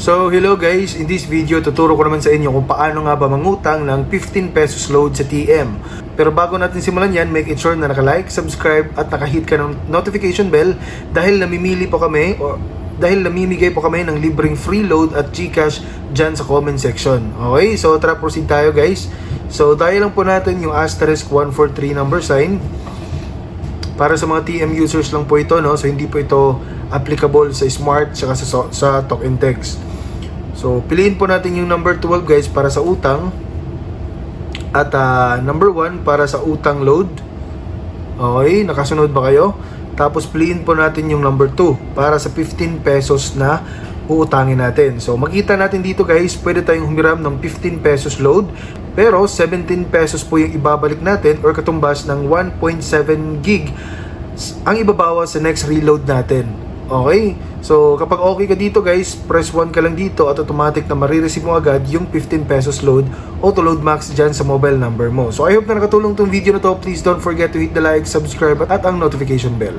So hello guys, in this video tuturo ko naman sa inyo kung paano nga ba mangutang ng 15 pesos load sa TM. Pero bago natin simulan yan, make it sure na naka-like, subscribe at naka-hit ka ng notification bell dahil namimigay po kami ng libreng free load at GCash dyan sa comment section. Okay, so tara proceed tayo guys. So dahil lang po natin yung asterisk 143 number sign. Para sa mga TM users lang po ito, no? So hindi po ito applicable sa smart saka sa talk and text. So piliin po natin yung number 12 guys para sa utang at number 1 para sa utang load. Okay, nakasunod ba kayo? Tapos piliin po natin yung number 2 para sa 15 pesos na uutangin natin. So makita natin dito guys, pwede tayong humiram ng 15 pesos load, pero 17 pesos po yung ibabalik natin or katumbas ng 1.7 gig ang ibabawas sa next reload natin. Okay? So kapag okay ka dito guys, press 1 ka lang dito at automatic na marireceive mo agad yung 15 pesos load, auto load max dyan sa mobile number mo. So I hope na nakatulong tong video na to. Please don't forget to hit the like, subscribe at ang notification bell.